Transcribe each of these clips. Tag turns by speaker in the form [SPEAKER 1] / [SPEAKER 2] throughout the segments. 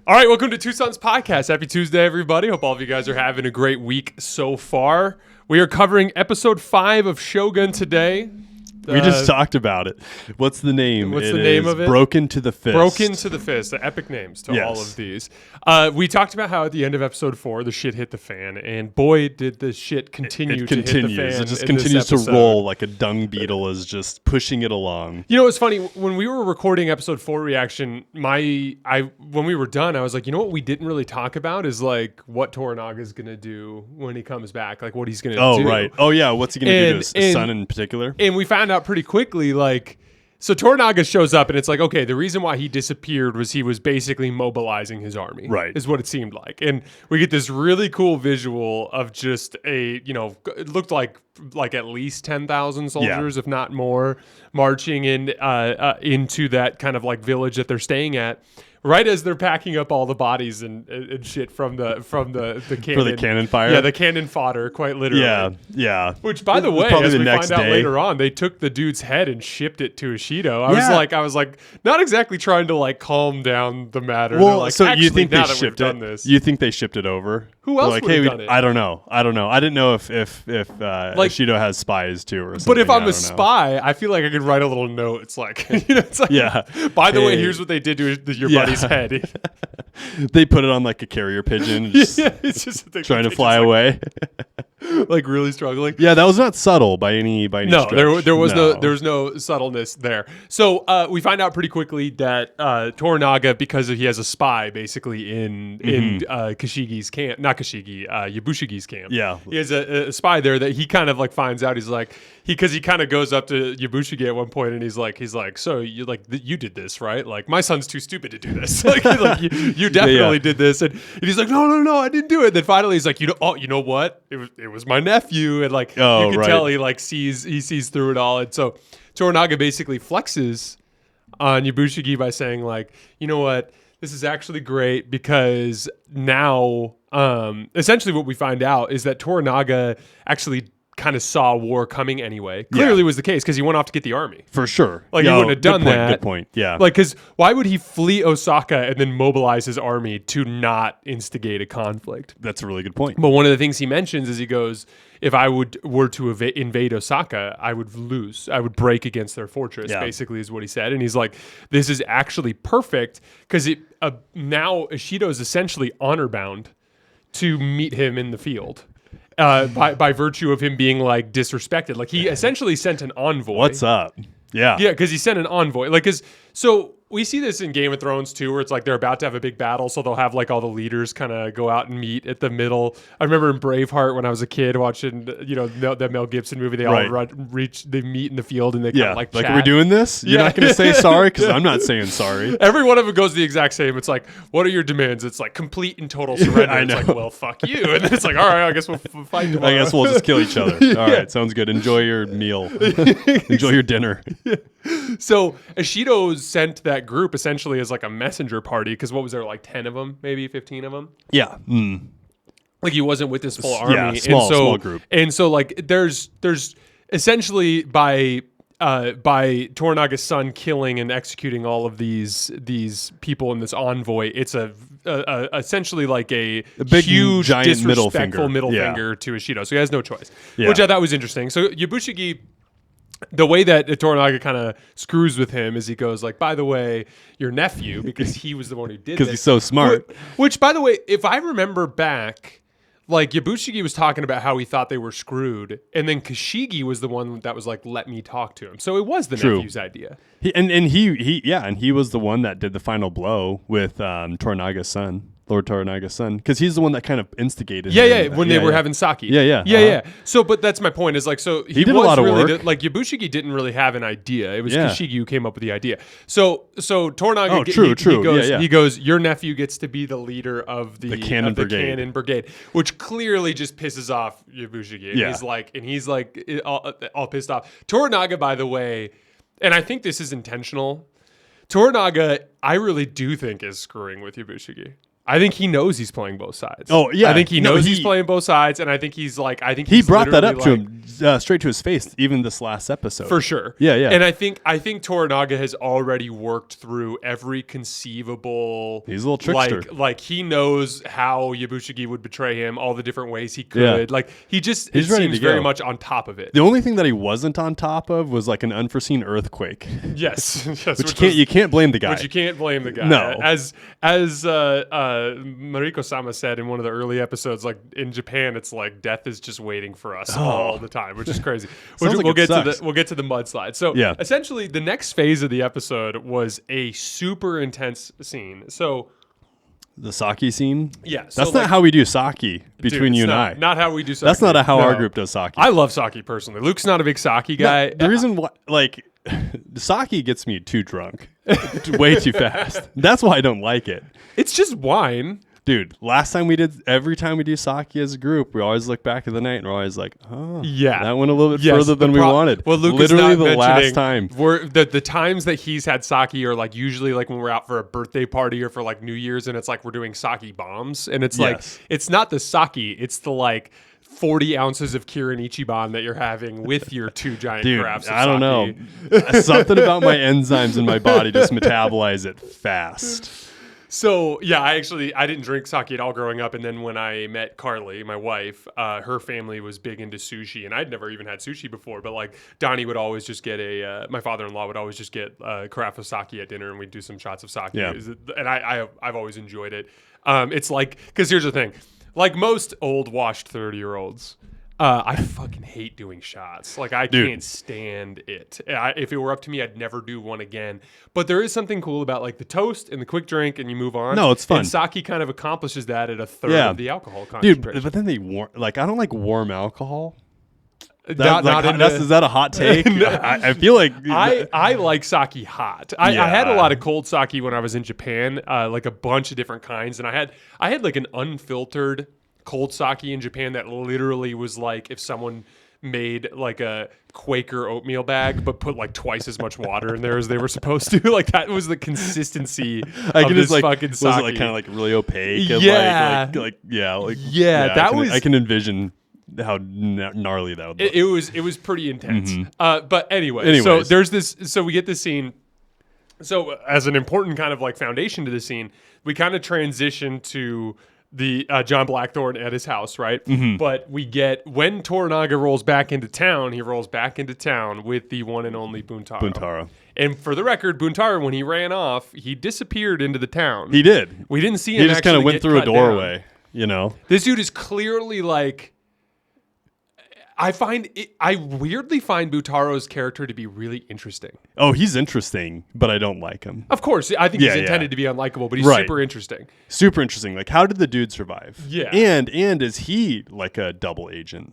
[SPEAKER 1] All right, welcome to Two Sons Podcast. Happy Tuesday, everybody. Hope all of you guys are having a great week so far. We are covering episode 5 of Shogun today.
[SPEAKER 2] We just talked about it. What's the name?
[SPEAKER 1] What's the name of it?
[SPEAKER 2] Broken to the Fist.
[SPEAKER 1] Broken to the Fist. The epic names to all of these. We talked about how at the end of episode 4, the shit hit the fan. And boy, did the shit continue to hit the fan.
[SPEAKER 2] It just continues to roll like a dung beetle is just pushing it along.
[SPEAKER 1] You know, it's funny. When we were recording episode 4 reaction, when we were done, I was like, you know what we didn't really talk about is like what Toranaga's going to do when he comes back. Like what he's going to do.
[SPEAKER 2] Oh, right. Oh, yeah. What's he going to do to his son in particular?
[SPEAKER 1] And we found out pretty quickly, like, so Toranaga shows up and it's like, okay, the reason why he disappeared was he was basically mobilizing his army,
[SPEAKER 2] right?
[SPEAKER 1] Is what it seemed like. And we get this really cool visual of just it looked like at least 10,000 soldiers, if not more, marching into that kind of like village that they're staying at. Right as they're packing up all the bodies and shit from the cannon.
[SPEAKER 2] For the cannon fire?
[SPEAKER 1] Yeah, the cannon fodder, quite literally.
[SPEAKER 2] Yeah.
[SPEAKER 1] Which, by the way, as we find out later on, they took the dude's head and shipped it to Ishido. I was like, not exactly trying to like calm down the matter.
[SPEAKER 2] Well,
[SPEAKER 1] like,
[SPEAKER 2] so you think they
[SPEAKER 1] shipped it?
[SPEAKER 2] You think they shipped it over?
[SPEAKER 1] Who else would have done it?
[SPEAKER 2] I don't know. I didn't know if Ishido has spies too or something.
[SPEAKER 1] But if I'm a spy, I feel like I could write a little note. It's like, by the way, here's what they did to your buddy's head.
[SPEAKER 2] They put it on like a carrier pigeon.
[SPEAKER 1] It's just
[SPEAKER 2] trying to fly away.
[SPEAKER 1] Like really struggling.
[SPEAKER 2] Yeah, that was not subtle by any stretch.
[SPEAKER 1] There was no subtleness there. So we find out pretty quickly that Toranaga, because he has a spy basically in Kashigi's camp, not Kashigi, Yabushigi's camp.
[SPEAKER 2] Yeah,
[SPEAKER 1] he has a spy there that he kind of like finds out. He's like because he kind of goes up to Yabushigi at one point and he's like, so you did this, right? Like my son's too stupid to do this. like you definitely did this, and he's like, no, I didn't do it. And then finally he's like, you know what? It was my nephew, and like you can tell he like sees through it all. And so Toranaga basically flexes on Yabushigi by saying like, you know what, this is actually great because now essentially what we find out is that Toranaga actually kind of saw war coming anyway. Clearly was the case because he went off to get the army.
[SPEAKER 2] For sure.
[SPEAKER 1] Like he wouldn't have done that.
[SPEAKER 2] Good point. Yeah.
[SPEAKER 1] Like, because why would he flee Osaka and then mobilize his army to not instigate a conflict?
[SPEAKER 2] That's a really good point.
[SPEAKER 1] But one of the things he mentions is he goes, if I were to invade Osaka, I would lose. I would break against their fortress, basically is what he said. And he's like, this is actually perfect because now Ishido is essentially honor bound to meet him in the field. By virtue of him being like disrespected, like he essentially sent an envoy.
[SPEAKER 2] What's up? Yeah,
[SPEAKER 1] because he sent an envoy. Like, so we see this in Game of Thrones too, where it's like they're about to have a big battle, so they'll have like all the leaders kind of go out and meet at the middle. I remember in Braveheart when I was a kid watching, that Mel Gibson movie. They all they meet in the field and they kind of like chat.
[SPEAKER 2] We're doing this. You're not going to say sorry because I'm not saying sorry.
[SPEAKER 1] Every one of them goes the exact same. It's like, what are your demands? It's like complete and total surrender.
[SPEAKER 2] I know.
[SPEAKER 1] It's like, well, fuck you. And then it's like, all right, I guess we'll fight tomorrow.
[SPEAKER 2] I guess we'll just kill each other. All right, sounds good. Enjoy your meal. Enjoy your dinner.
[SPEAKER 1] So Ishido sent that group essentially as like a messenger party because what was there, like 10 of them, maybe 15 of them?
[SPEAKER 2] Yeah.
[SPEAKER 1] Like he wasn't with his full army.
[SPEAKER 2] Yeah, small group.
[SPEAKER 1] And so like there's essentially by Toranaga's son killing and executing all of these people in this envoy, it's essentially like a
[SPEAKER 2] big,
[SPEAKER 1] huge
[SPEAKER 2] giant
[SPEAKER 1] disrespectful middle
[SPEAKER 2] finger
[SPEAKER 1] finger to Ishido. So he has no choice, which I thought was interesting. So Yabushigi, the way that Toranaga kind of screws with him is he goes like, by the way, your nephew, because he was the one who did this.
[SPEAKER 2] Because he's so smart.
[SPEAKER 1] Which, by the way, if I remember back, like Yabushigi was talking about how he thought they were screwed, and then Kashigi was the one that was like, let me talk to him. So it was the nephew's idea.
[SPEAKER 2] He was the one that did the final blow with Toranaga's son. Lord Toranaga's son, because he's the one that kind of instigated.
[SPEAKER 1] When they were having sake.
[SPEAKER 2] Yeah.
[SPEAKER 1] So, but that's my point. Is like, so
[SPEAKER 2] he did a lot of work.
[SPEAKER 1] Like Yabushigi didn't really have an idea. It was Kashigi who came up with the idea. So Toranaga. He goes, your nephew gets to be the leader of the cannon brigade, which clearly just pisses off Yabushigi. And he's like all pissed off. Toranaga, by the way, and I think this is intentional. Toranaga, I really do think is screwing with Yabushigi. I think he knows he's playing both sides.
[SPEAKER 2] Oh, yeah.
[SPEAKER 1] I think he knows he's playing both sides, and I think he's like,
[SPEAKER 2] he brought that up to him straight to his face, even this last episode.
[SPEAKER 1] For sure.
[SPEAKER 2] Yeah.
[SPEAKER 1] And I think Toranaga has already worked through every conceivable.
[SPEAKER 2] He's a little trickster.
[SPEAKER 1] Like he knows how Yabushige would betray him, all the different ways he could. Like he's ready to go. Very much on top of it.
[SPEAKER 2] The only thing that he wasn't on top of was like an unforeseen earthquake.
[SPEAKER 1] Yes.
[SPEAKER 2] Which you can't blame the guy.
[SPEAKER 1] Which you can't blame the guy.
[SPEAKER 2] No.
[SPEAKER 1] As Mariko-sama said in one of the early episodes, like in Japan, it's like death is just waiting for us all the time, which is crazy. We'll get to the mudslide. So essentially, the next phase of the episode was a super intense scene. So
[SPEAKER 2] the sake scene?
[SPEAKER 1] Yeah.
[SPEAKER 2] That's not how we do sake between you and I.
[SPEAKER 1] Not how we do sake.
[SPEAKER 2] That's not how our group does sake.
[SPEAKER 1] I love sake personally. Luke's not a big sake guy.
[SPEAKER 2] The reason why, like, sake gets me too drunk way too fast. That's why I don't like it.
[SPEAKER 1] It's just wine.
[SPEAKER 2] Dude, every time we do sake as a group, we always look back at the night and we're always like, oh,
[SPEAKER 1] yeah,
[SPEAKER 2] that went a little bit further than we wanted.
[SPEAKER 1] Well, Luke
[SPEAKER 2] literally
[SPEAKER 1] is not
[SPEAKER 2] the last time.
[SPEAKER 1] The times that he's had sake are like usually like when we're out for a birthday party or for like New Year's, and it's like we're doing sake bombs, and it's like it's not the sake, it's the like 40 ounces of Kirin Ichiban that you're having with your 2 giant carafes of sake.
[SPEAKER 2] I don't know. Something about my enzymes in my body just metabolize it fast.
[SPEAKER 1] So, yeah, I didn't drink sake at all growing up. And then when I met Carly, my wife, her family was big into sushi. And I'd never even had sushi before. But, like, Donnie would always just get my father-in-law would always just get a carafe of sake at dinner. And we'd do some shots of sake.
[SPEAKER 2] Yeah.
[SPEAKER 1] And I've always enjoyed it. It's like, because here's the thing. Like most old, washed 30-year-olds, I fucking hate doing shots. Like, I can't stand it. If it were up to me, I'd never do one again. But there is something cool about, like, the toast and the quick drink, and you move on.
[SPEAKER 2] No, it's fun.
[SPEAKER 1] And sake kind of accomplishes that at a third of the alcohol concentration.
[SPEAKER 2] Dude, but then I don't like warm alcohol. Is that a hot take? I feel like
[SPEAKER 1] I like sake hot. I had a lot of cold sake when I was in Japan, like a bunch of different kinds, and I had like an unfiltered cold sake in Japan that literally was like if someone made like a Quaker oatmeal bag but put like twice as much water in there as they were supposed to. Like that was the consistency of this fucking sake.
[SPEAKER 2] Was it like kind of like really opaque?
[SPEAKER 1] Yeah.
[SPEAKER 2] I can envision how gnarly that would look.
[SPEAKER 1] It was pretty intense. Mm-hmm. But anyway, so there's this. So we get this scene. So as an important kind of like foundation to the scene, we kind of transition to the John Blackthorne at his house, right? Mm-hmm. But we get when Toranaga rolls back into town, he rolls back into town with the one and only Buntaro. And for the record, Buntaro, when he ran off, he disappeared into the town.
[SPEAKER 2] He did.
[SPEAKER 1] We didn't see him.
[SPEAKER 2] He just kind of went through a doorway. Down. You know,
[SPEAKER 1] this dude is clearly like. I weirdly find Butaro's character to be really interesting.
[SPEAKER 2] Oh, he's interesting, but I don't like him.
[SPEAKER 1] Of course, I think he's intended to be unlikable, but he's super interesting.
[SPEAKER 2] Super interesting. Like, how did the dude survive?
[SPEAKER 1] Yeah.
[SPEAKER 2] And is he like a double agent?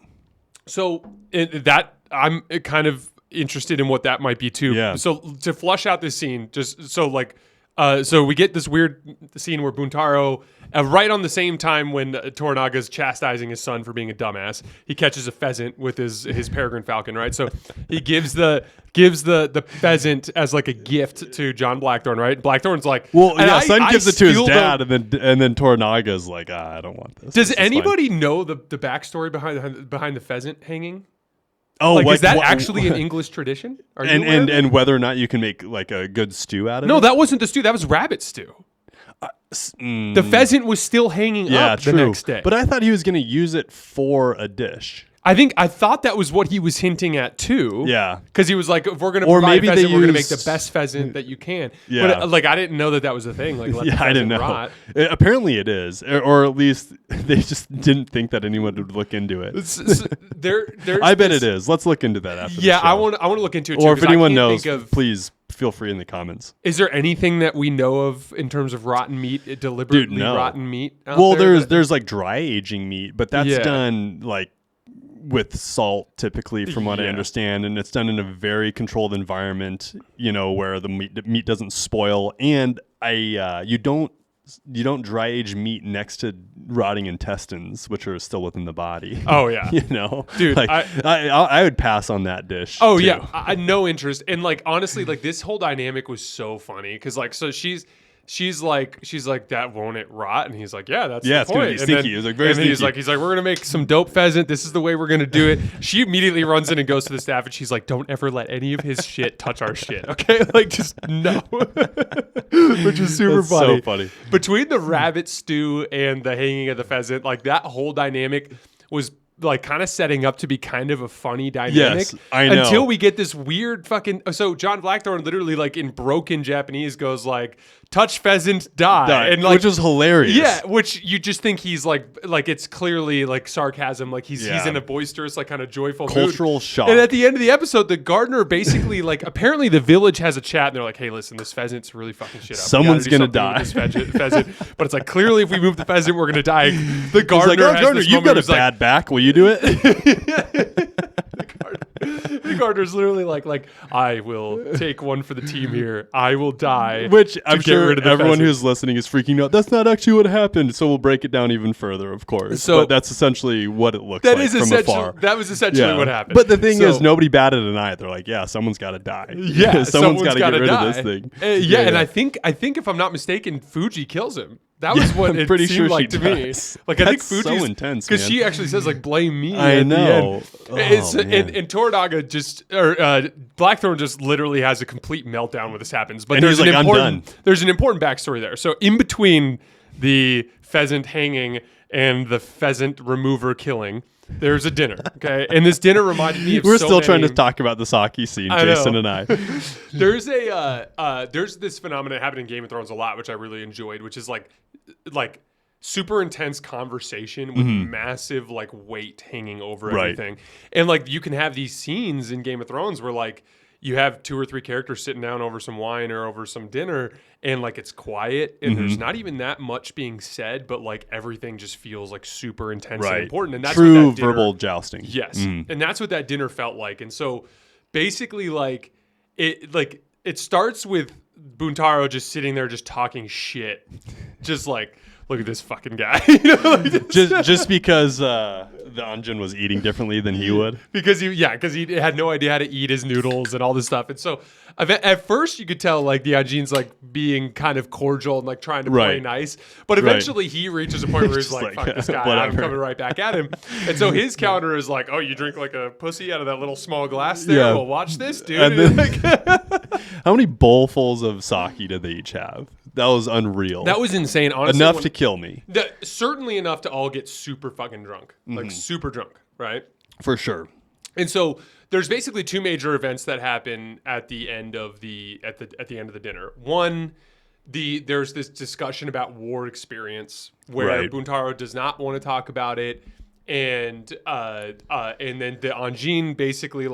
[SPEAKER 1] So that I'm kind of interested in what that might be too.
[SPEAKER 2] Yeah.
[SPEAKER 1] So to flush out this scene, so we get this weird scene where Buntaro, right on the same time when Toranaga's chastising his son for being a dumbass, he catches a pheasant with his peregrine falcon, right? So he gives the pheasant as like a gift to John Blackthorne, right? Blackthorne's like,
[SPEAKER 2] well, yeah, son gives it to his dad, and then Toranaga's like, I don't want this.
[SPEAKER 1] Does anybody know the backstory behind the pheasant hanging?
[SPEAKER 2] Oh,
[SPEAKER 1] like is that actually an English tradition?
[SPEAKER 2] And whether or not you can make like a good stew out of it?
[SPEAKER 1] No, that wasn't the stew. That was rabbit stew. The pheasant was still hanging up the next day.
[SPEAKER 2] But I thought he was going to use it for a dish.
[SPEAKER 1] I thought that was what he was hinting at too.
[SPEAKER 2] Yeah,
[SPEAKER 1] because he was like, if we're going to provide pheasant, we're going to make the best pheasant that you can. Yeah, but like I didn't know that was a thing. Like,
[SPEAKER 2] I didn't know.
[SPEAKER 1] Rot.
[SPEAKER 2] Apparently, it is, or at least they just didn't think that anyone would look into it. I bet it is. Let's look into that after.
[SPEAKER 1] Yeah,
[SPEAKER 2] the show.
[SPEAKER 1] I want to look into it too.
[SPEAKER 2] Or if anyone knows, please feel free in the comments.
[SPEAKER 1] Is there anything that we know of in terms of rotten meat, deliberately rotten meat?
[SPEAKER 2] There's like dry aging meat, but that's done like with salt typically, from what I understand, and it's done in a very controlled environment, where the meat doesn't spoil, and you don't dry age meat next to rotting intestines, which are still within the body.
[SPEAKER 1] Oh yeah,
[SPEAKER 2] dude, like, I would pass on that dish.
[SPEAKER 1] Oh
[SPEAKER 2] too.
[SPEAKER 1] yeah, I no interest. And like honestly, like this whole dynamic was so funny because like so she's she's like, that won't it rot? And he's like, yeah, that's the
[SPEAKER 2] it's gonna
[SPEAKER 1] point.
[SPEAKER 2] be stinky. It was like very stinky.
[SPEAKER 1] He's like, we're gonna make some dope pheasant. This is the way we're gonna do it. She immediately runs in and goes to the staff, and she's like, don't ever let any of his shit touch our shit, okay? Like, just no. Which is super funny.
[SPEAKER 2] So funny.
[SPEAKER 1] Between the rabbit stew and the hanging of the pheasant, like that whole dynamic was like kind of setting up to be kind of a funny dynamic.
[SPEAKER 2] Yes, I know.
[SPEAKER 1] Until we get this weird fucking. So John Blackthorne literally like in broken Japanese goes like, touch pheasant, die. And like,
[SPEAKER 2] which is hilarious.
[SPEAKER 1] Yeah, which you just think he's like it's clearly like sarcasm, like he's in a boisterous, like kind of joyful
[SPEAKER 2] cultural
[SPEAKER 1] mood.
[SPEAKER 2] shock.
[SPEAKER 1] And at the end of the episode, the gardener basically like apparently the village has a chat and they're like, hey, listen, this pheasant's really fucking shit up.
[SPEAKER 2] Someone's gonna die.
[SPEAKER 1] With this pheasant. But it's like clearly if we move the pheasant, we're gonna die. The gardener,
[SPEAKER 2] he's like,
[SPEAKER 1] has this
[SPEAKER 2] you've
[SPEAKER 1] moment
[SPEAKER 2] got a bad back. Will you do it?
[SPEAKER 1] The gardener's literally like I will take one for the team here. I will die.
[SPEAKER 2] Which I'm sure everyone
[SPEAKER 1] pheasant.
[SPEAKER 2] who's listening is freaking out. That's not actually what happened. So we'll break it down even further, of course.
[SPEAKER 1] So
[SPEAKER 2] but that's essentially what it looks like from afar.
[SPEAKER 1] That was essentially what happened.
[SPEAKER 2] But the thing is, nobody batted an eye. They're like, yeah, someone's got to die.
[SPEAKER 1] Yeah,
[SPEAKER 2] someone's got to get rid of this thing.
[SPEAKER 1] And I think if I'm not mistaken, Fuji kills him. That was what it
[SPEAKER 2] pretty
[SPEAKER 1] seemed
[SPEAKER 2] sure
[SPEAKER 1] like
[SPEAKER 2] she
[SPEAKER 1] to
[SPEAKER 2] does.
[SPEAKER 1] me. Like I think
[SPEAKER 2] That's
[SPEAKER 1] Fuji's
[SPEAKER 2] so intense,
[SPEAKER 1] because
[SPEAKER 2] man.
[SPEAKER 1] she actually says like blame me.
[SPEAKER 2] I know.
[SPEAKER 1] And Toranaga Blackthorne just literally has a complete meltdown when this happens. But
[SPEAKER 2] And
[SPEAKER 1] there's
[SPEAKER 2] he's
[SPEAKER 1] an
[SPEAKER 2] like,
[SPEAKER 1] important
[SPEAKER 2] I'm done.
[SPEAKER 1] there's an important backstory there. So in between the pheasant hanging and the pheasant remover killing, there's a dinner, okay? And this dinner reminded me of
[SPEAKER 2] We're
[SPEAKER 1] so
[SPEAKER 2] still
[SPEAKER 1] many,
[SPEAKER 2] trying to talk about the sake scene, Jason and I.
[SPEAKER 1] There's this phenomenon happening in Game of Thrones a lot, which I really enjoyed, which is like super intense conversation with massive like weight hanging over everything. And like you can have these scenes in Game of Thrones where like you have 2 or 3 characters sitting down over some wine or over some dinner and like it's quiet and there's not even that much being said, but like everything just feels like super intense and important. And that's
[SPEAKER 2] true
[SPEAKER 1] what that dinner,
[SPEAKER 2] verbal jousting.
[SPEAKER 1] Yes. And that's what that dinner felt like. And so basically it starts with Buntaro just sitting there just talking shit. Just like, look at this fucking guy.
[SPEAKER 2] just because the Anjin was eating differently than he would.
[SPEAKER 1] Because he had no idea how to eat his noodles and all this stuff. And so at first you could tell like the Anjin's like being kind of cordial and like trying to play nice. But eventually he reaches a point where he's like, fuck this guy, I'm coming right back at him. And so his counter is like, oh, you drink like a pussy out of that little small glass there? Yeah. Well, watch this, dude.
[SPEAKER 2] And then, how many bowlfuls of sake did they each have? That was unreal.
[SPEAKER 1] That was insane, honestly.
[SPEAKER 2] Enough to kill me.
[SPEAKER 1] Certainly enough to all get super fucking drunk. Like super drunk, right?
[SPEAKER 2] For sure.
[SPEAKER 1] And so there's basically 2 major events that happen at the end of the end of the dinner. One, there's this discussion about war experience where Buntaro does not want to talk about it, and then the Anjin basically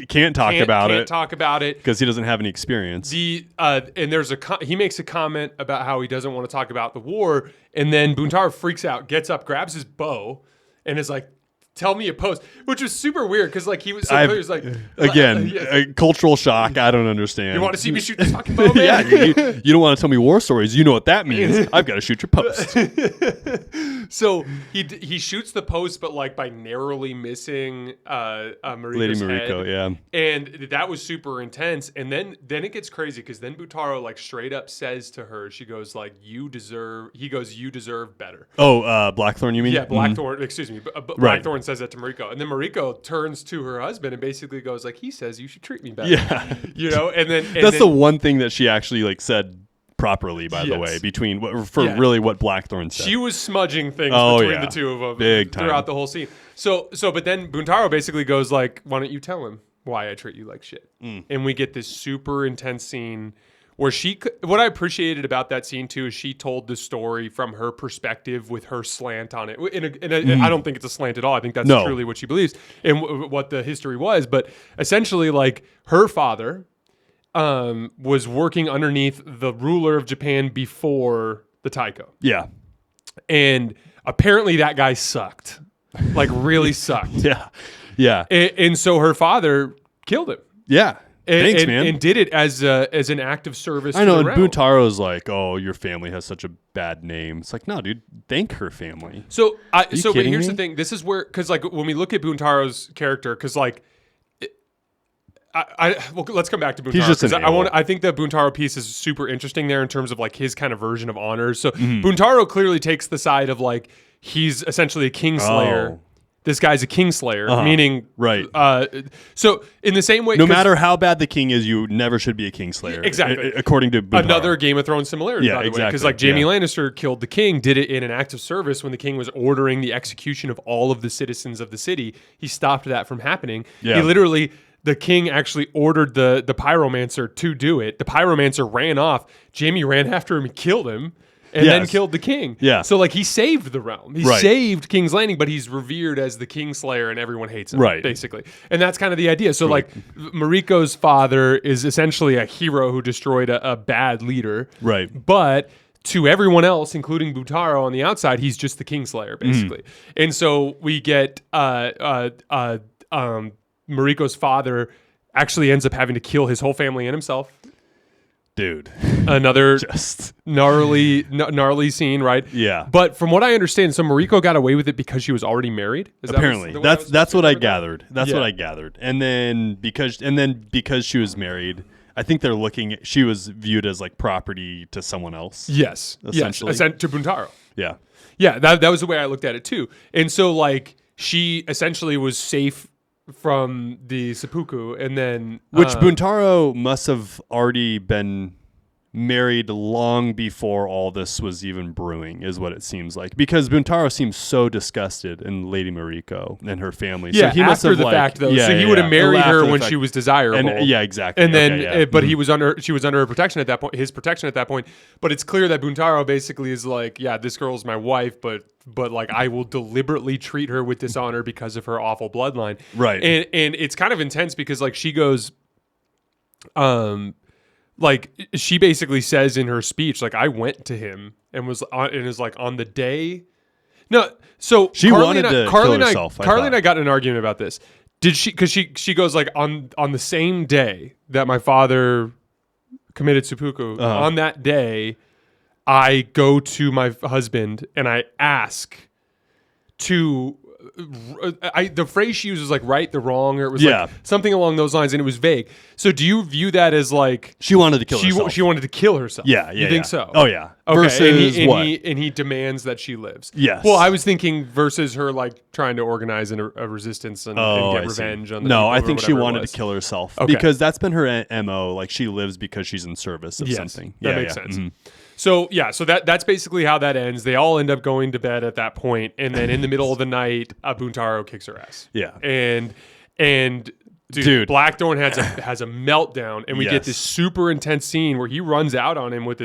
[SPEAKER 2] can't talk about it
[SPEAKER 1] because
[SPEAKER 2] he doesn't have any experience.
[SPEAKER 1] And there's he makes a comment about how he doesn't want to talk about the war, and then Buntaro freaks out, gets up, grabs his bow, and is like, tell me a post, which was super weird because like he was like
[SPEAKER 2] again cultural shock. I don't understand.
[SPEAKER 1] You want to see me shoot this fucking bow, man?
[SPEAKER 2] you don't want to tell me war stories. You know what that means. I've got to shoot your post.
[SPEAKER 1] So he shoots the post, but like by narrowly missing Mariko's head.
[SPEAKER 2] Yeah,
[SPEAKER 1] and that was super intense. And then it gets crazy because then Buntaro like straight up says to her, she goes like, you deserve better.
[SPEAKER 2] Oh, Blackthorne, you mean?
[SPEAKER 1] Yeah, Blackthorne. Excuse me, Blackthorne says that to Mariko, and then Mariko turns to her husband and basically goes like, he says you should treat me better.
[SPEAKER 2] Yeah,
[SPEAKER 1] and then
[SPEAKER 2] that's the one thing that she actually like said properly, by the way, between really what Blackthorne said.
[SPEAKER 1] She was smudging things between the two of them
[SPEAKER 2] big time
[SPEAKER 1] throughout the whole scene. So but then Buntaro basically goes like, why don't you tell him why I treat you like shit? And we get this super intense scene where what I appreciated about that scene too is she told the story from her perspective with her slant on it. I don't think it's a slant at all. I think that's truly what she believes and what the history was. But essentially, like her father was working underneath the ruler of Japan before the Taiko.
[SPEAKER 2] Yeah,
[SPEAKER 1] and apparently that guy sucked, like really sucked.
[SPEAKER 2] Yeah.
[SPEAKER 1] And so her father killed him.
[SPEAKER 2] Yeah. Thanks, man.
[SPEAKER 1] And did it as an act of service.
[SPEAKER 2] I know, and
[SPEAKER 1] realm.
[SPEAKER 2] Buntaro's like, "Oh, your family has such a bad name." It's like, no, dude, thank her family.
[SPEAKER 1] But here's
[SPEAKER 2] me?
[SPEAKER 1] the thing. This is where, because like when we look at Buntaro's character, because like well, let's come back to Buntaro.
[SPEAKER 2] He's just
[SPEAKER 1] I think the Buntaro piece is super interesting there in terms of like his kind of version of honors. So Buntaro clearly takes the side of like he's essentially a kingslayer.
[SPEAKER 2] Oh.
[SPEAKER 1] This guy's a kingslayer, meaning
[SPEAKER 2] right.
[SPEAKER 1] So in the same way,
[SPEAKER 2] no matter how bad the king is, you never should be a kingslayer.
[SPEAKER 1] Exactly,
[SPEAKER 2] according to Buntaro.
[SPEAKER 1] Another Game of Thrones similarity.
[SPEAKER 2] Yeah,
[SPEAKER 1] by the
[SPEAKER 2] exactly.
[SPEAKER 1] Because like Jaime Lannister killed the king, did it in an act of service when the king was ordering the execution of all of the citizens of the city. He stopped that from happening.
[SPEAKER 2] Yeah.
[SPEAKER 1] He literally. The king actually ordered the pyromancer to do it. The pyromancer ran off. Jaime ran after him and killed him. And then killed the king.
[SPEAKER 2] Yeah.
[SPEAKER 1] So like he saved the realm. He saved King's Landing, but he's revered as the Kingslayer and everyone hates him.
[SPEAKER 2] Right.
[SPEAKER 1] Basically. And that's kind of the idea. So like Mariko's father is essentially a hero who destroyed a bad leader.
[SPEAKER 2] Right.
[SPEAKER 1] But to everyone else, including Buntaro on the outside, he's just the Kingslayer, basically. And so we get Mariko's father actually ends up having to kill his whole family and himself.
[SPEAKER 2] Dude.
[SPEAKER 1] Another
[SPEAKER 2] Just
[SPEAKER 1] gnarly scene, right?
[SPEAKER 2] Yeah.
[SPEAKER 1] But from what I understand, so Mariko got away with it because she was already married.
[SPEAKER 2] Apparently, that's what I gathered. That's what I gathered. And then because she was married, I think they're looking. She was viewed as like property to someone else.
[SPEAKER 1] Yes.
[SPEAKER 2] Essentially.
[SPEAKER 1] Yes. To Buntaro.
[SPEAKER 2] Yeah.
[SPEAKER 1] Yeah. That was the way I looked at it too. And so like she essentially was safe from the seppuku, and then
[SPEAKER 2] which Buntaro must have already been married long before all this was even brewing, is what it seems like, because Buntaro seems so disgusted in Lady Mariko and her family.
[SPEAKER 1] Yeah,
[SPEAKER 2] so he must
[SPEAKER 1] after
[SPEAKER 2] have
[SPEAKER 1] the fact though. So he would have married her when she was desirable.
[SPEAKER 2] And, yeah, exactly.
[SPEAKER 1] And then, but she was under her protection at that point. His protection at that point. But it's clear that Buntaro basically is like, yeah, this girl's my wife, but like I will deliberately treat her with dishonor because of her awful bloodline.
[SPEAKER 2] Right.
[SPEAKER 1] And it's kind of intense because like she goes, like she basically says in her speech, like I went to him and was on, and is like on the day. No, so
[SPEAKER 2] she wanted to kill herself.
[SPEAKER 1] Carly and I got in an argument about this. Did she? Because she goes like on the same day that my father committed seppuku. On that day, I go to my husband and I ask to. The phrase she used was like right the wrong, or it was like something along those lines, and it was vague. So do you view that as like
[SPEAKER 2] she wanted to kill herself?
[SPEAKER 1] She wanted to kill herself.
[SPEAKER 2] Yeah,
[SPEAKER 1] you think so?
[SPEAKER 2] Oh yeah.
[SPEAKER 1] Okay.
[SPEAKER 2] Versus
[SPEAKER 1] and
[SPEAKER 2] what?
[SPEAKER 1] He demands that she lives.
[SPEAKER 2] Yes.
[SPEAKER 1] Well, I was thinking versus her like trying to organize a resistance and get revenge on the people
[SPEAKER 2] I think she wanted to kill herself because that's been her MO. Like she lives because she's in service of something.
[SPEAKER 1] That makes sense. Mm-hmm. So that's basically how that ends. They all end up going to bed at that point, and then in the middle of the night, Buntaro kicks her ass.
[SPEAKER 2] Yeah,
[SPEAKER 1] and dude, Blackthorn has a meltdown, and we get this super intense scene where he runs out on him with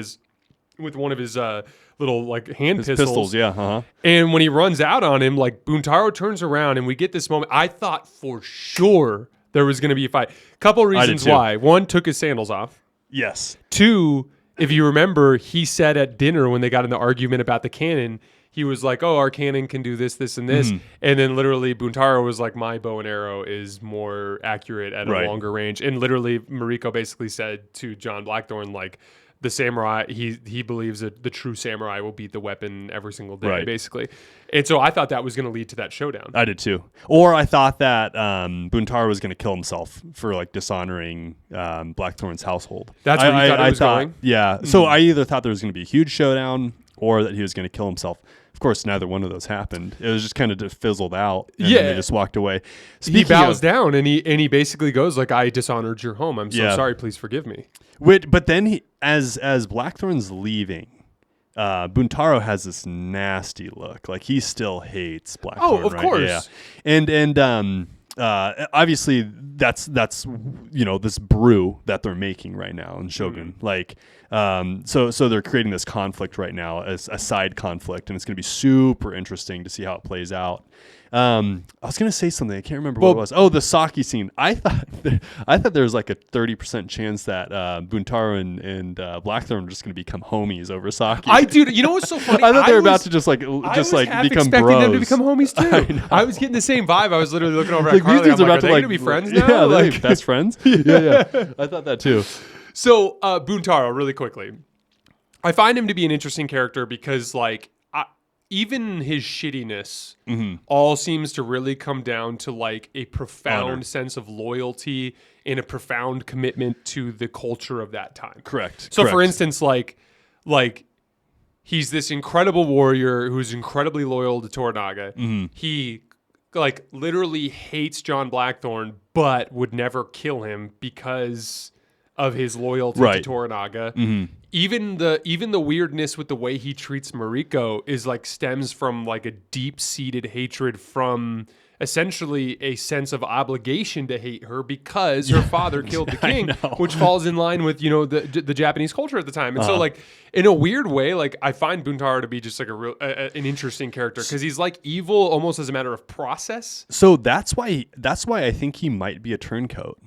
[SPEAKER 1] one of his little like hand pistols. And when he runs out on him, like Buntaro turns around, and we get this moment. I thought for sure there was going to be a fight. Couple reasons why. One, took his sandals off.
[SPEAKER 2] Yes.
[SPEAKER 1] Two, if you remember, he said at dinner when they got in the argument about the cannon, he was like, oh, our cannon can do this, this, and this. And then literally Buntaro was like, my bow and arrow is more accurate at a longer range. And literally Mariko basically said to John Blackthorn, like, the samurai, he believes that the true samurai will beat the weapon every single day, basically. And so I thought that was going to lead to that showdown.
[SPEAKER 2] I did too. Or I thought that Buntaro was going to kill himself for like dishonoring Blackthorn's household.
[SPEAKER 1] That's where you thought it was going?
[SPEAKER 2] Yeah. So I either thought there was going to be a huge showdown or that he was going to kill himself. Of course, neither one of those happened. It was just kind of just fizzled out, and then they just walked away.
[SPEAKER 1] He bows down, and he basically goes like, "I dishonored your home. I'm so sorry. Please forgive me."
[SPEAKER 2] But then as Blackthorn's leaving, Buntaro has this nasty look. Like he still hates Blackthorn.
[SPEAKER 1] Oh, of course.
[SPEAKER 2] Yeah. And obviously that's this brew that they're making right now in Shogun. Like so they're creating this conflict right now as a side conflict, and it's going to be super interesting to see how it plays out. I was going to say something. I can't remember what it was. Oh, the sake scene. I thought there was like a 30% chance that Buntaro and Blackthorn are just going to become homies over sake.
[SPEAKER 1] You know what's so funny?
[SPEAKER 2] I thought they were about to just like become
[SPEAKER 1] expecting
[SPEAKER 2] bros.
[SPEAKER 1] them to become homies too. I was getting the same vibe. I was literally looking over at Carly.
[SPEAKER 2] These dudes are about
[SPEAKER 1] to going to be friends now.
[SPEAKER 2] Yeah, they're like best friends. Yeah. I thought that too.
[SPEAKER 1] So Buntaro, really quickly, I find him to be an interesting character because like even his shittiness all seems to really come down to like a profound sense of loyalty and a profound commitment to the culture of that time.
[SPEAKER 2] Correct.
[SPEAKER 1] So for instance, like he's this incredible warrior who's incredibly loyal to Toranaga. He like literally hates John Blackthorne, but would never kill him because of his loyalty to Toranaga. Even the weirdness with the way he treats Mariko is like stems from like a deep-seated hatred from essentially a sense of obligation to hate her because her father killed the king, which falls in line with, you know, the Japanese culture at the time. And so like in a weird way, like I find Buntaro to be just like an interesting character because he's like evil almost as a matter of process.
[SPEAKER 2] So that's why I think he might be a turncoat.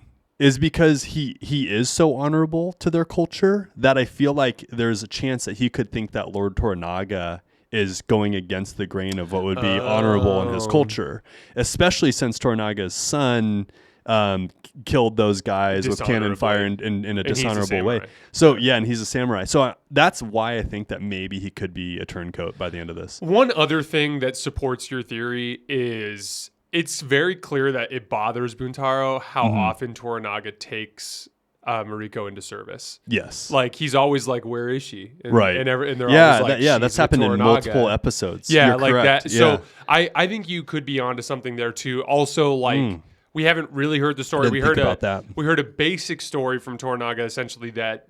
[SPEAKER 2] Is because he is so honorable to their culture that I feel like there's a chance that he could think that Lord Toranaga is going against the grain of what would be honorable in his culture, especially since Toranaga's son killed those guys with cannon fire in a dishonorable way. So and he's a samurai. So that's why I think that maybe he could be a turncoat by the end of this.
[SPEAKER 1] One other thing that supports your theory is it's very clear that it bothers Buntaro how often Toranaga takes Mariko into service.
[SPEAKER 2] Yes.
[SPEAKER 1] Like he's always like, where is she? And,
[SPEAKER 2] right.
[SPEAKER 1] And they're always like,
[SPEAKER 2] that's happened in multiple episodes.
[SPEAKER 1] Yeah,
[SPEAKER 2] You're
[SPEAKER 1] like
[SPEAKER 2] correct.
[SPEAKER 1] that. So I think you could be onto something there too. Also, like we haven't really heard the story. We heard a basic story from Toranaga, essentially that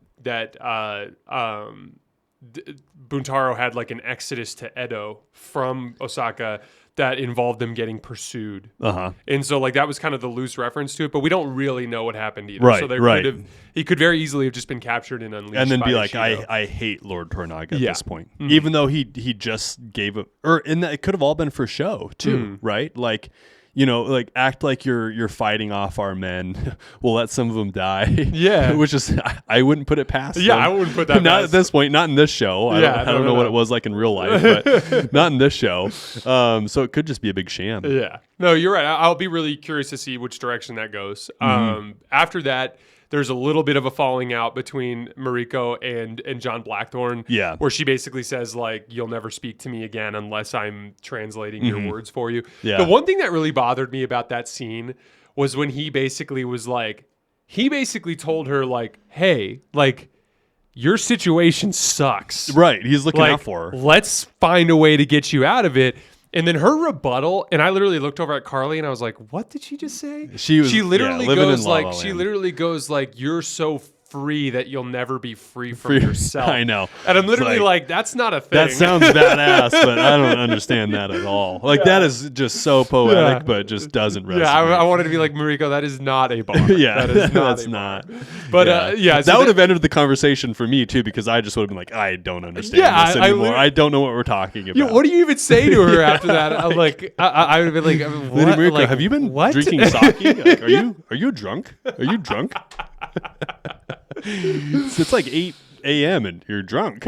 [SPEAKER 1] Buntaro had like an exodus to Edo from Osaka that involved them getting pursued. And so like that was kind of the loose reference to it, but we don't really know what happened either.
[SPEAKER 2] Right,
[SPEAKER 1] so he could very easily have just been captured and unleashed.
[SPEAKER 2] And then
[SPEAKER 1] by
[SPEAKER 2] be like,
[SPEAKER 1] Ishido.
[SPEAKER 2] I hate Lord Toranaga at this point. Even though he just gave it, it could have all been for show too, right? Like, you know, like act like you're fighting off our men. We'll let some of them die. Yeah, which is I wouldn't put it past.
[SPEAKER 1] Yeah,
[SPEAKER 2] them.
[SPEAKER 1] I wouldn't put that.
[SPEAKER 2] Not
[SPEAKER 1] past.
[SPEAKER 2] At this point. Not in this show. I don't know what it was like in real life, but not in this show. So it could just be a big sham.
[SPEAKER 1] Yeah. No, you're right. I'll be really curious to see which direction that goes. After that, there's a little bit of a falling out between Mariko and John Blackthorne.
[SPEAKER 2] Yeah.
[SPEAKER 1] Where she basically says, like, you'll never speak to me again unless I'm translating your words for you.
[SPEAKER 2] Yeah.
[SPEAKER 1] The one thing that really bothered me about that scene was when he basically told her, like, hey, like, your situation sucks.
[SPEAKER 2] Right. He's looking out for her.
[SPEAKER 1] Let's find a way to get you out of it. And then her rebuttal, and I literally looked over at Carly and I was like, what did she just say? She literally goes like, you're so free that you'll never be free from yourself.
[SPEAKER 2] I know.
[SPEAKER 1] And I'm literally like, that's not a thing.
[SPEAKER 2] That sounds badass, but I don't understand that at all. Like that is just so poetic, but just doesn't resonate.
[SPEAKER 1] Yeah, I wanted to be like, Mariko, that is not a bar.
[SPEAKER 2] Yeah,
[SPEAKER 1] that is not
[SPEAKER 2] that's not.
[SPEAKER 1] But
[SPEAKER 2] that would have ended the conversation for me too, because I just would have been like, I don't understand this anymore. I don't know what we're talking about.
[SPEAKER 1] What do you even say to her after that? I'm like, I would have been like, what?
[SPEAKER 2] Lady Mariko,
[SPEAKER 1] like,
[SPEAKER 2] have you been drinking sake? Like, are you drunk? Are you drunk? It's like 8 a.m. and you're drunk.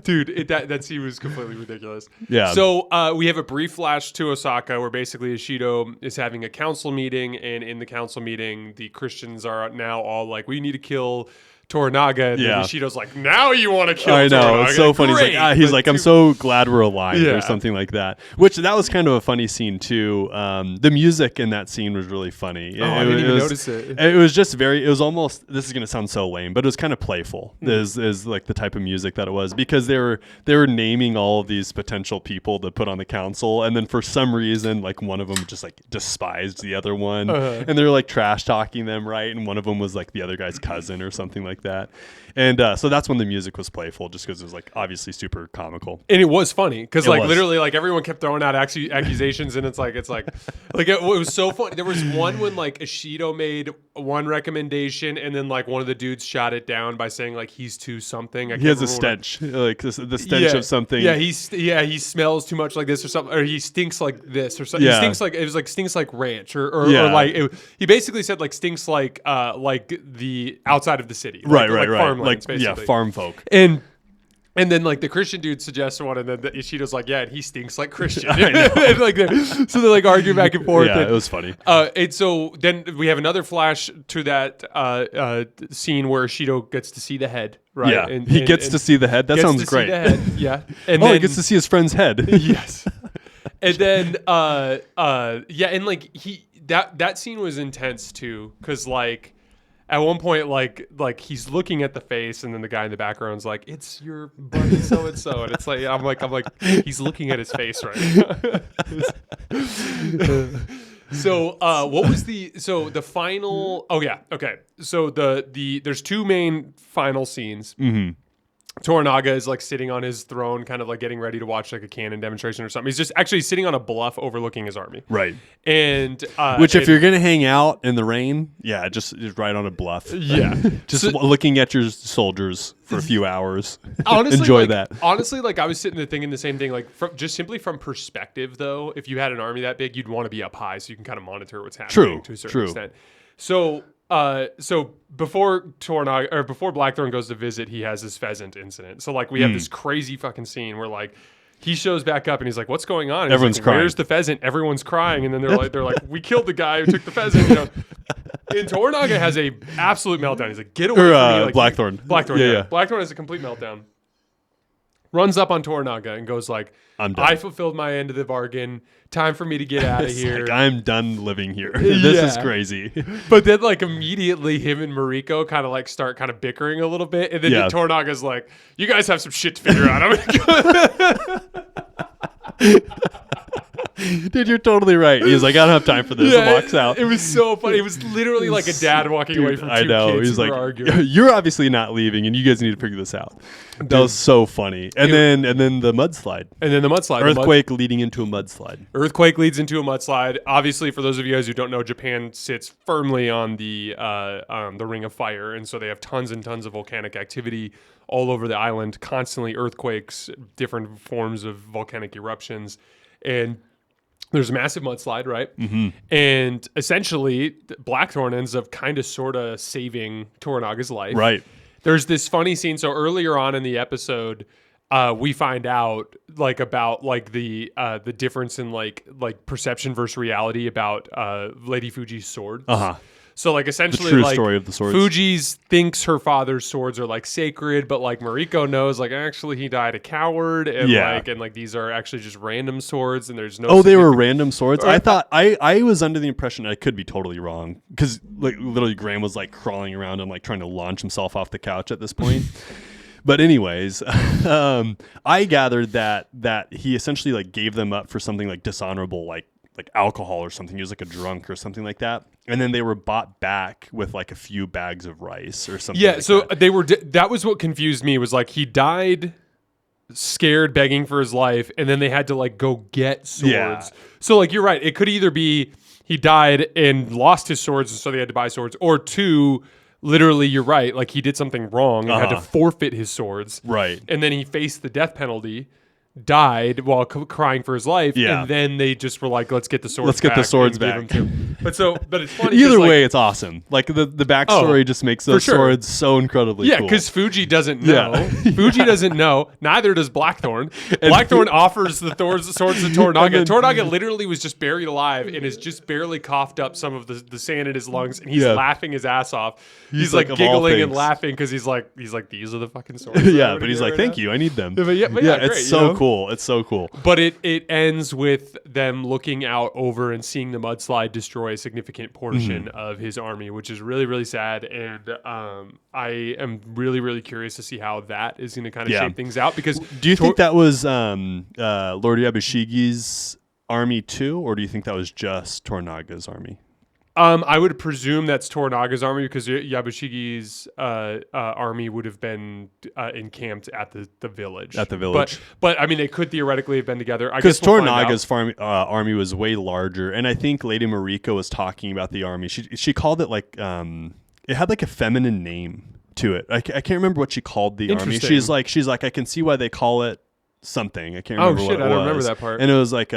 [SPEAKER 1] Dude, that scene was completely ridiculous.
[SPEAKER 2] Yeah.
[SPEAKER 1] So we have a brief flash to Osaka where basically Ishido is having a council meeting, and in the council meeting, the Christians are now all like, we need to kill Toranaga. And then Ishido's like, now you want to kill Toranaga. I know.
[SPEAKER 2] It's so funny. He's like, I'm so glad we're aligned or something like that. Which that was kind of a funny scene too. The music in that scene was really funny.
[SPEAKER 1] I didn't even notice it.
[SPEAKER 2] It was just it was almost, this is going to sound so lame, but it was kind of playful is like the type of music that it was, because they were naming all of these potential people to put on the council. And then for some reason, like one of them just like despised the other one. And they were like trash talking them, right? And one of them was like the other guy's cousin or something like that. And so that's when the music was playful, just because it was like obviously super comical.
[SPEAKER 1] And it was funny because like literally like everyone kept throwing out accusations, and it's like it was so funny. There was one when like Ishido made one recommendation, and then like one of the dudes shot it down by saying like he's too something.
[SPEAKER 2] He has a stench, like the stench of something.
[SPEAKER 1] Yeah, he smells too much like this or something, or he stinks like this or something. He stinks like, it was like stinks like ranch or like he basically said like stinks like the outside of the city.
[SPEAKER 2] Right.
[SPEAKER 1] Farmlands, basically.
[SPEAKER 2] Farm folk.
[SPEAKER 1] And And then like the Christian dude suggests one, and then Ishido's like, "Yeah, and he stinks like Christian." And, like, so they're like arguing back and forth.
[SPEAKER 2] Yeah,
[SPEAKER 1] and,
[SPEAKER 2] it was funny.
[SPEAKER 1] And so then we have another flash to that scene where Ishido gets to see the head. Right?
[SPEAKER 2] Yeah, he gets to see the head. That sounds great.
[SPEAKER 1] See the head. Yeah, and
[SPEAKER 2] then, he gets to see his friend's head.
[SPEAKER 1] Yes. And then and like that scene was intense too, because like. At one point, like he's looking at the face, and then the guy in the background's like, "It's your buddy so and so," and it's like I'm like he's looking at his face right now. So what was the final? Oh yeah, okay. So there's two main final scenes.
[SPEAKER 2] Mm-hmm.
[SPEAKER 1] Toranaga is like sitting on his throne, kind of like getting ready to watch like a cannon demonstration or something. He's just actually sitting on a bluff overlooking his army.
[SPEAKER 2] Right.
[SPEAKER 1] And
[SPEAKER 2] which, if you're gonna hang out in the rain, just right on a bluff.
[SPEAKER 1] Yeah.
[SPEAKER 2] Just looking at your soldiers for a few hours.
[SPEAKER 1] Honestly,
[SPEAKER 2] enjoy that.
[SPEAKER 1] Honestly, like I was sitting there thinking the same thing. Like just simply from perspective, though, if you had an army that big, you'd want to be up high so you can kind of monitor what's happening to a certain extent. So before Blackthorn goes to visit, he has this pheasant incident. So like we have this crazy fucking scene where like he shows back up and he's like, "What's going on?" And
[SPEAKER 2] everyone's
[SPEAKER 1] like,
[SPEAKER 2] crying.
[SPEAKER 1] "Where's the pheasant?" Everyone's crying, and then they're like, "We killed the guy who took the pheasant." You know. And Toranaga has a absolute meltdown. He's like, "Get away from me!" Like,
[SPEAKER 2] Blackthorn.
[SPEAKER 1] Blackthorn. Yeah. Blackthorn has a complete meltdown. Runs up on Toranaga and goes like,
[SPEAKER 2] "I'm done.
[SPEAKER 1] I fulfilled my end of the bargain. Time for me to get out of here.
[SPEAKER 2] Like, I'm done living here. This is crazy."
[SPEAKER 1] But then like immediately him and Mariko kind of like start kind of bickering a little bit. And then Toranaga's like, "You guys have some shit to figure out."
[SPEAKER 2] Dude, you're totally right. He's like, "I don't have time for this," and walks out.
[SPEAKER 1] It was so funny. It was literally like a dad walking away from two kids
[SPEAKER 2] He's
[SPEAKER 1] who
[SPEAKER 2] like,
[SPEAKER 1] were arguing.
[SPEAKER 2] "You're obviously not leaving, and you guys need to figure this out." That was so funny. And then the mudslide.
[SPEAKER 1] And then the mudslide.
[SPEAKER 2] Earthquake leading into a mudslide.
[SPEAKER 1] Earthquake leads into a mudslide. Obviously, for those of you guys who don't know, Japan sits firmly on the Ring of Fire, and so they have tons and tons of volcanic activity all over the island. Constantly earthquakes, different forms of volcanic eruptions, and there's a massive mudslide, right?
[SPEAKER 2] Mm-hmm.
[SPEAKER 1] And essentially, Blackthorn ends up kind of sort of saving Toranaga's life.
[SPEAKER 2] Right.
[SPEAKER 1] There's this funny scene. So earlier on in the episode, we find out like about like the difference in like perception versus reality about Lady Fuji's swords.
[SPEAKER 2] Uh-huh.
[SPEAKER 1] So like essentially
[SPEAKER 2] the true
[SPEAKER 1] like
[SPEAKER 2] story of the swords.
[SPEAKER 1] Fuji's thinks her father's swords are like sacred, but like Mariko knows like actually he died a coward, and like these are actually just random swords, and there's no.
[SPEAKER 2] Oh, they were random swords. I thought I was under the impression, I could be totally wrong, because like literally Graham was like crawling around and like trying to launch himself off the couch at this point. But anyways, I gathered that he essentially like gave them up for something like dishonorable, like alcohol or something. He was like a drunk or something like that. And then they were bought back with like a few bags of rice or something.
[SPEAKER 1] Yeah,
[SPEAKER 2] like
[SPEAKER 1] so
[SPEAKER 2] that.
[SPEAKER 1] they were. That was what confused me. Was like he died scared, begging for his life, and then they had to like go get swords.
[SPEAKER 2] Yeah.
[SPEAKER 1] So like you're right. It could either be he died and lost his swords, and so they had to buy swords, or two, literally you're right. Like he did something wrong and had to forfeit his swords.
[SPEAKER 2] Right.
[SPEAKER 1] And then he faced the death penalty. Died while crying for his life,
[SPEAKER 2] yeah.
[SPEAKER 1] And then they just were like, "Let's get the swords.
[SPEAKER 2] Let's get the swords back."
[SPEAKER 1] But it's funny.
[SPEAKER 2] Either way, it's awesome. Like the backstory just makes those swords so incredibly cool.
[SPEAKER 1] Yeah, because Fuji doesn't know. Yeah. Fuji doesn't know. Neither does Blackthorn. Blackthorn offers the swords to Toranaga. Toranaga literally was just buried alive and has just barely coughed up some of the sand in his lungs, and he's laughing his ass off. He's like giggling and laughing because he's like these are the fucking swords.
[SPEAKER 2] Yeah, but he's like, "Thank you, I need them."
[SPEAKER 1] But yeah,
[SPEAKER 2] it's
[SPEAKER 1] great,
[SPEAKER 2] so cool. It's so cool.
[SPEAKER 1] But it ends with them looking out over and seeing the mudslide destroy a significant portion of his army, which is really, really sad. And I am really, really curious to see how that is going to kind of shape things out. Because
[SPEAKER 2] do you think that was Lord Yabushigi's army too, or do you think that was just Toranaga's army?
[SPEAKER 1] I would presume that's Toranaga's army, because Yabushigi's army would have been encamped at the village.
[SPEAKER 2] At the village.
[SPEAKER 1] But I mean, they could theoretically have been together.
[SPEAKER 2] Because Toranaga's army was way larger, and I think Lady Mariko was talking about the army. She called it like it had like a feminine name to it. I can't remember what she called the army. She's like I can see why they call it something. I can't remember.
[SPEAKER 1] Oh shit, I don't remember that part.
[SPEAKER 2] And it was like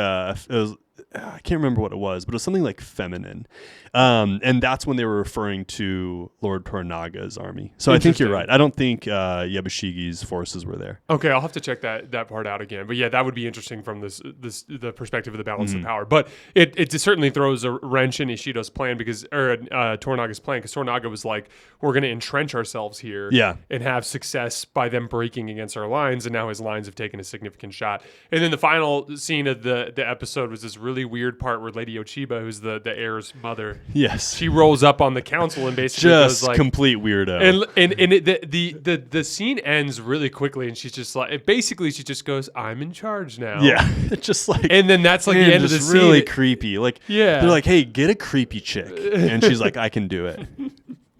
[SPEAKER 2] I can't remember what it was, but it was something like feminine. And that's when they were referring to Lord Toranaga's army. So I think you're right. I don't think Yabushige's forces were there.
[SPEAKER 1] Okay, I'll have to check that part out again. But yeah, that would be interesting from the perspective of the balance of power. But it certainly throws a wrench in Ishido's plan Toranaga's plan, because Toranaga was like, we're going to entrench ourselves here and have success by them breaking against our lines. And now his lines have taken a significant shot. And then the final scene of the episode was this really weird part where Lady Ochiba, who's the heir's mother, she rolls up on the council and basically
[SPEAKER 2] just
[SPEAKER 1] goes like,
[SPEAKER 2] complete weirdo.
[SPEAKER 1] And the scene ends really quickly, and she's just like, basically she just goes, I'm in charge now.
[SPEAKER 2] Yeah, just like,
[SPEAKER 1] and then that's like the end of the scene.
[SPEAKER 2] Really creepy. Like, they're like, hey, get a creepy chick, and she's like, I can do it.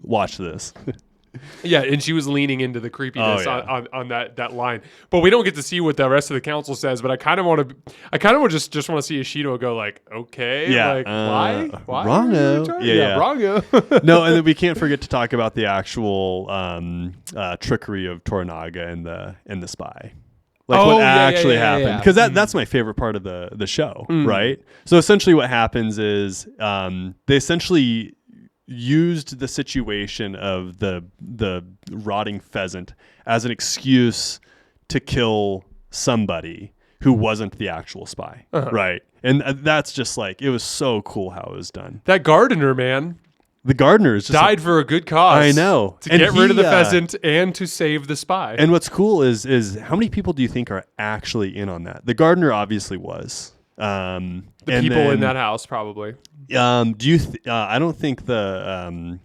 [SPEAKER 2] Watch this.
[SPEAKER 1] Yeah, and she was leaning into the creepiness on that line. But we don't get to see what the rest of the council says. But I kind of want to just want to see Ishido go like, okay, like why?
[SPEAKER 2] Wrongo.
[SPEAKER 1] Wrongo.
[SPEAKER 2] No, and then we can't forget to talk about the actual trickery of Toranaga and the spy. Like what actually happened. Because that's my favorite part of the show, right? So essentially what happens is they essentially used the situation of the rotting pheasant as an excuse to kill somebody who wasn't the actual spy, right? And that's just like, it was so cool how it was done.
[SPEAKER 1] That gardener, man.
[SPEAKER 2] The gardener is just
[SPEAKER 1] died for a good cause.
[SPEAKER 2] I know.
[SPEAKER 1] To get rid of the pheasant and to save the spy.
[SPEAKER 2] And what's cool is how many people do you think are actually in on that? The gardener obviously was.
[SPEAKER 1] The people in that house probably.
[SPEAKER 2] Do you? I don't think the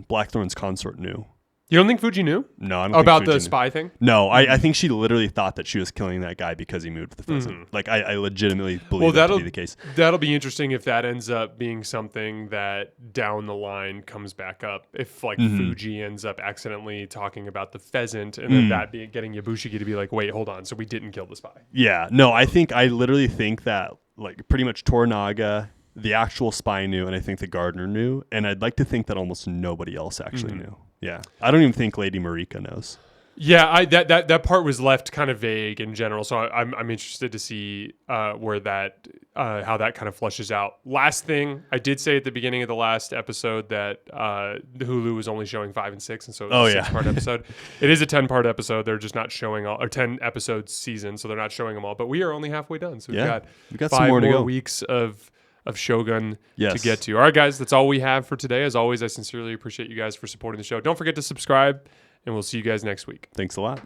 [SPEAKER 2] Blackthorn's consort knew.
[SPEAKER 1] You don't think Fuji knew?
[SPEAKER 2] No, I don't
[SPEAKER 1] about
[SPEAKER 2] think Fuji
[SPEAKER 1] the spy
[SPEAKER 2] knew.
[SPEAKER 1] thing.
[SPEAKER 2] No, I think she literally thought that she was killing that guy because he moved the pheasant. Like I legitimately believe that to be the case.
[SPEAKER 1] That'll be interesting if that ends up being something that down the line comes back up. If like Fuji ends up accidentally talking about the pheasant, and then that getting Yabushiki to be like, wait, hold on, so we didn't kill the spy.
[SPEAKER 2] Yeah, no, I literally think that like pretty much Toranaga, the actual spy knew, and I think the gardener knew, and I'd like to think that almost nobody else actually knew. Yeah, I don't even think Lady Marika knows.
[SPEAKER 1] Yeah, that part was left kind of vague in general, so I'm interested to see where that how that kind of flushes out. Last thing, I did say at the beginning of the last episode that Hulu was only showing 5 and 6, and so it's a 6-part episode. It is a 10-part episode. They're just not showing all, or 10 episode season, so they're not showing them all. But we are only halfway done, so we've got 5
[SPEAKER 2] some more to go.
[SPEAKER 1] weeks of Shogun to get to. All right, guys, that's all we have for today. As always, I sincerely appreciate you guys for supporting the show. Don't forget to subscribe, and we'll see you guys next week.
[SPEAKER 2] Thanks a lot.